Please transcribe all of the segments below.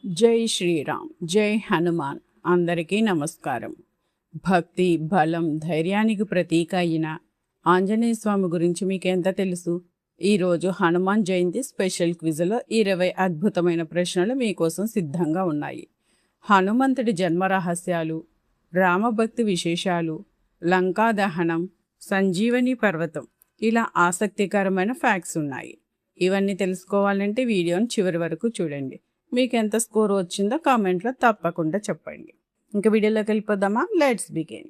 జై శ్రీరామ్, జై హనుమాన్. అందరికీ నమస్కారం. భక్తి, బలం, ధైర్యానికి ప్రతీక అయిన ఆంజనేయ స్వామి గురించి మీకెంత తెలుసు? ఈరోజు హనుమాన్ జయంతి స్పెషల్ క్విజ్లో 20 అద్భుతమైన ప్రశ్నలు మీకోసం సిద్ధంగా ఉన్నాయి. హనుమంతుడి జన్మ రహస్యాలు, రామభక్తి విశేషాలు, లంకా దహనం, సంజీవని పర్వతం, ఇలా ఆసక్తికరమైన ఫ్యాక్ట్స్ ఉన్నాయి. ఇవన్నీ తెలుసుకోవాలంటే వీడియోని చివరి వరకు చూడండి. మీకు ఎంత స్కోర్ వచ్చిందో కామెంట్లో తప్పకుండా చెప్పండి. ఇంకా వీడియోలోకి వెళ్ళిపోదామా? Let's begin.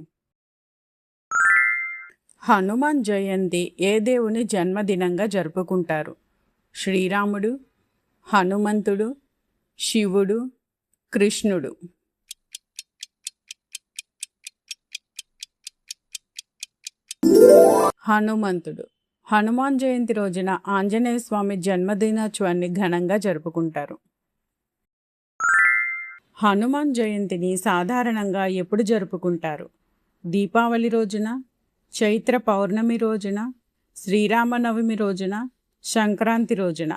హనుమాన్ జయంతి ఏ దేవుని జన్మదినంగా జరుపుకుంటారు? శ్రీరాముడు, హనుమంతుడు, శివుడు, కృష్ణుడు. హనుమంతుడు. హనుమాన్ జయంతి రోజున ఆంజనేయ స్వామి జన్మదినోత్సవాన్ని ఘనంగా జరుపుకుంటారు. హనుమాన్ జయంతిని సాధారణంగా ఎప్పుడు జరుపుకుంటారు? దీపావళి రోజున, చైత్ర పౌర్ణమి రోజున, శ్రీరామనవమి రోజున, సంక్రాంతి రోజున.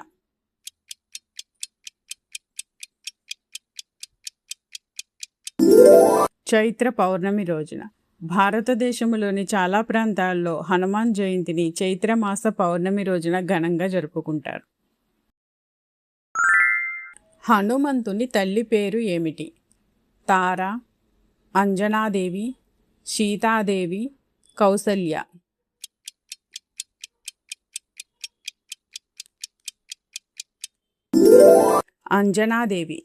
చైత్ర పౌర్ణమి రోజున. భారతదేశంలోని చాలా ప్రాంతాల్లో హనుమాన్ జయంతిని చైత్రమాస పౌర్ణమి రోజున ఘనంగా జరుపుకుంటారు. హనుమంతుని తల్లి పేరు ఏమిటి? తార, అంజనాదేవి, సీతాదేవి, కౌసల్య. అంజనాదేవి.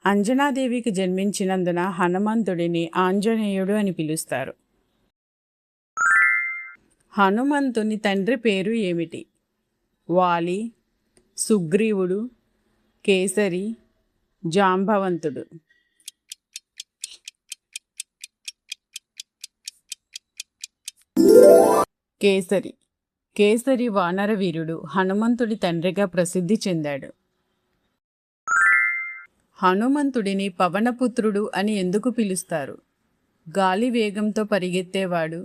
అంజనాదేవికి జన్మించినందున హనుమంతుడిని ఆంజనేయుడు అని పిలుస్తారు. హనుమంతుని తండ్రి పేరు ఏమిటి? వాలి, సుగ్రీవుడు, కేసరి, జాంబవంతుడు. కేసరి. కేసరి వానర వీరుడు హనుమంతుడి తండ్రిగా ప్రసిద్ధి చెందాడు. హనుమంతుడిని పవనపుత్రుడు అని ఎందుకు పిలుస్తారు? గాలి వేగంతో పరిగెత్తేవాడు,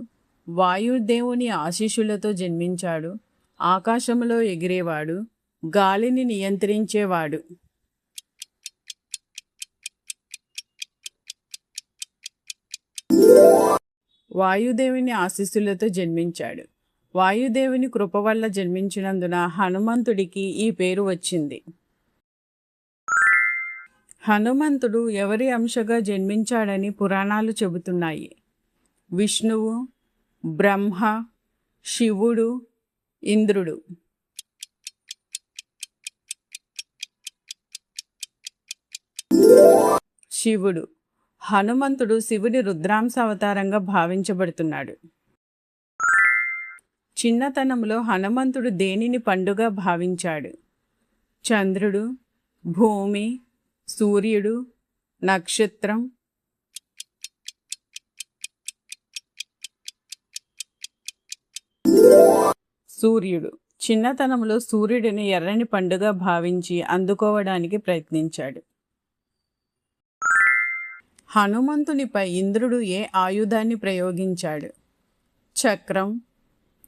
వాయుదేవుని ఆశీస్సులతో జన్మించాడు, ఆకాశంలో ఎగిరేవాడు, గాలిని నియంత్రించేవాడు. వాయుదేవుని ఆశీస్సులతో జన్మించాడు. వాయుదేవుని కృప వల్ల జన్మించినందున హనుమంతుడికి ఈ పేరు వచ్చింది. హనుమంతుడు ఎవరి అంశగా జన్మించాడని పురాణాలు చెబుతున్నాయి? విష్ణువు, బ్రహ్మ, శివుడు, ఇంద్రుడు. శివుడు. హనుమంతుడు శివుడి రుద్రాంశ అవతారంగా భావించబడుతున్నాడు. చిన్నతనంలో హనుమంతుడు దేనిని పండుగ భావించాడు? చంద్రుడు, భూమి, సూర్యుడు, నక్షత్రం. సూర్యుడు. చిన్నతనంలో సూర్యుడిని ఎర్రని పండుగ భావించి అందుకోవడానికి ప్రయత్నించాడు. హనుమంతునిపై ఇంద్రుడు ఏ ఆయుధాన్ని ప్రయోగించాడు? చక్రం,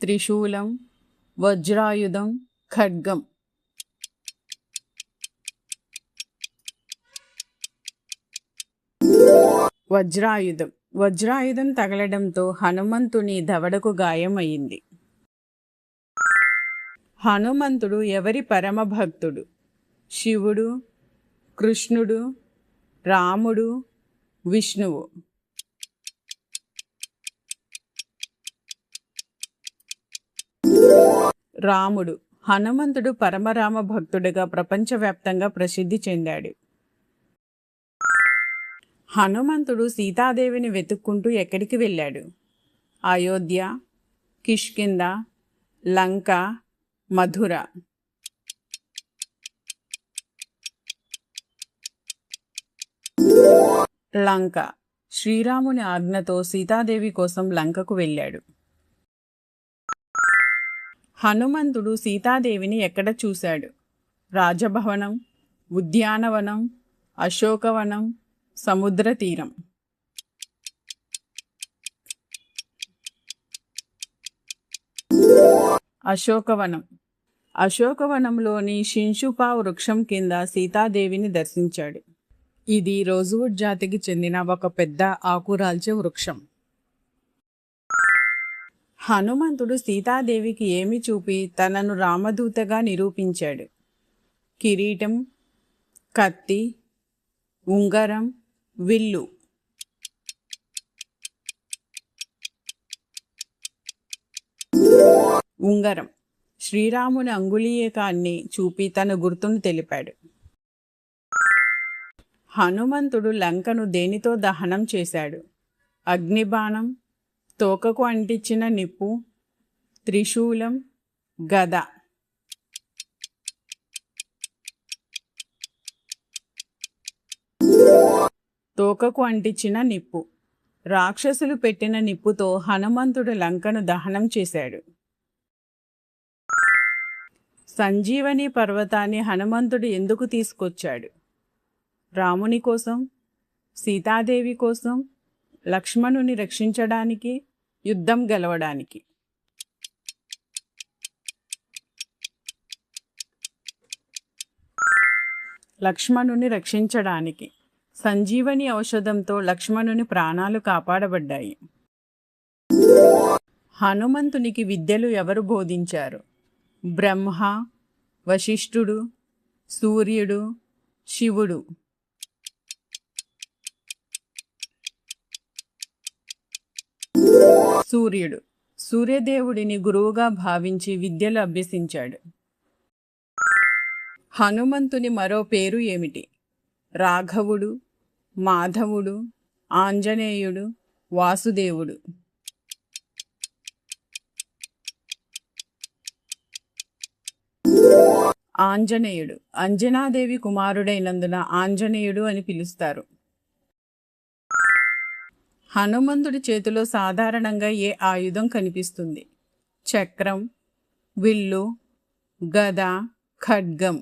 త్రిశూలం, వజ్రాయుధం, ఖడ్గం. వజ్రాయుధం. వజ్రాయుధం తగలడంతో హనుమంతుని దవడకు గాయమయ్యింది. హనుమంతుడు ఎవరి పరమ భక్తుడు? శివుడు, కృష్ణుడు, రాముడు, విష్ణువు. రాముడు. హనుమంతుడు పరమరామ భక్తుడిగా ప్రపంచవ్యాప్తంగా ప్రసిద్ధి చెందాడు. హనుమంతుడు సీతాదేవిని వెతుక్కుంటూ ఎక్కడికి వెళ్ళాడు? అయోధ్య, కిష్కింద, లంక, మధుర. లంక. శ్రీరాముని ఆజ్ఞతో సీతాదేవి కోసం లంకకు వెళ్ళాడు. హనుమంతుడు సీతాదేవిని ఎక్కడ చూశాడు? రాజభవనం, ఉద్యానవనం, అశోకవనం, సముద్ర తీరం. అశోకవనం. అశోకవనంలోని శింషుపా వృక్షం కింద సీతాదేవిని దర్శించాడు. ఇది రోజ్వుడ్ జాతికి చెందిన ఒక పెద్ద ఆకురాల్చే వృక్షం. హనుమంతుడు సీతాదేవికి ఏమి చూపి తనను రామదూతగా నిరూపించాడు? కిరీటం, కత్తి, ఉంగరం, విల్లు. ఉంగరం శ్రీరాముని అంగుళీయకాన్ని చూపి తన గుర్తును తెలిపాడు. హనుమంతుడు లంకను దేనితో దహనం చేశాడు? అగ్నిబాణం, తోకకు అంటించిన నిప్పు, త్రిశూలం, గద. తోకకు అంటించిన నిప్పు. రాక్షసులు పెట్టిన నిప్పుతో హనుమంతుడు లంకను దహనం చేశాడు. సంజీవని పర్వతాన్ని హనుమంతుడు ఎందుకు తీసుకొచ్చాడు? రాముని కోసం, సీతాదేవి కోసం, లక్ష్మణుని రక్షించడానికి, యుద్ధం గెలవడానికి. లక్ష్మణుని రక్షించడానికి. సంజీవని ఔషధంతో లక్ష్మణుని ప్రాణాలు కాపాడబడ్డాయి. హనుమంతునికి విద్యలు ఎవరు బోధించారు? బ్రహ్మ, వశిష్ఠుడు, సూర్యుడు, శివుడు. సూర్యుడు సూర్యదేవుడిని గురువుగా భావించి విద్యలు అభ్యసించాడు. హనుమంతుని మరో పేరు ఏమిటి? రాఘవుడు, మాధవుడు, ఆంజనేయుడు, వాసుదేవుడు. ఆంజనేయుడు అంజనాదేవి కుమారుడైనందున ఆంజనేయుడు అని పిలుస్తారు. హనుమంతుడి చేతిలో సాధారణంగా ఏ ఆయుధం కనిపిస్తుంది? చక్రం, విల్లు, గద, ఖడ్గం.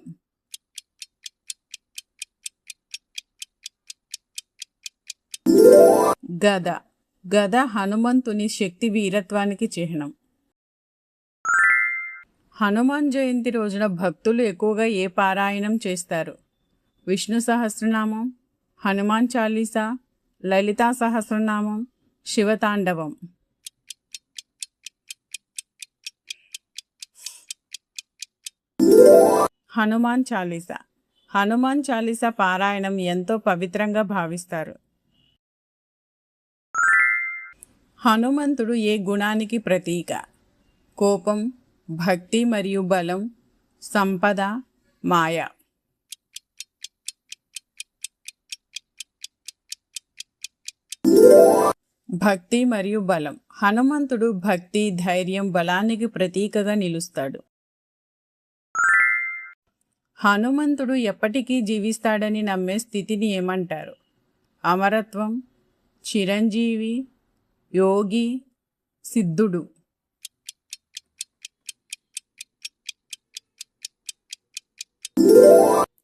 గద. గద హనుమంతుని శక్తి వీరత్వానికి చిహ్నం. హనుమాన్ జయంతి రోజున భక్తులు ఎక్కువగా ఏ పారాయణం చేస్తారు? విష్ణు సహస్రనామం, హనుమాన్ చాలీసా, లలితా సహస్రనామం, శివతాండవం. హనుమాన్ చాలీసా. హనుమాన్ చాలీసా పారాయణం ఎంతో పవిత్రంగా భావిస్తారు. హనుమంతుడు ఏ గుణానికి ప్రతీక? కోపం, భక్తి మరియు బలం, సంపద, మాయ. భక్తి మరియు బలం. హనుమంతుడు భక్తి, ధైర్యం, బలానికి ప్రతీకగా నిలుస్తాడు. హనుమంతుడు ఎప్పటికీ జీవిస్తాడని నమ్మే స్థితిని ఏమంటారు? అమరత్వం, చిరంజీవి, యోగి, సిద్ధుడు.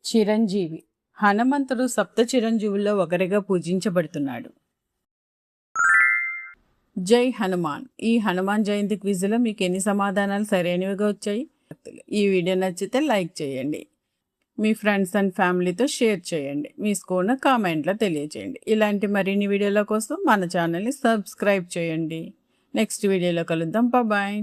చిరంజీవి. హనుమంతుడు సప్త చిరంజీవుల్లో ఒకరిగా పూజించబడుతున్నాడు. జై హనుమాన్. ఈ హనుమాన్ జయంతి క్విజ్లో మీకు ఎన్ని సమాధానాలు సరైనవిగా వచ్చాయి? ఈ వీడియో నచ్చితే లైక్ చేయండి, మీ ఫ్రెండ్స్ అండ్ ఫ్యామిలీతో షేర్ చేయండి, మీ స్కోర్ను కామెంట్లో తెలియజేయండి. ఇలాంటి మరిన్ని వీడియోల కోసం మన ఛానల్ని సబ్స్క్రైబ్ చేయండి. నెక్స్ట్ వీడియోలో కలుద్దాం. బాయ్.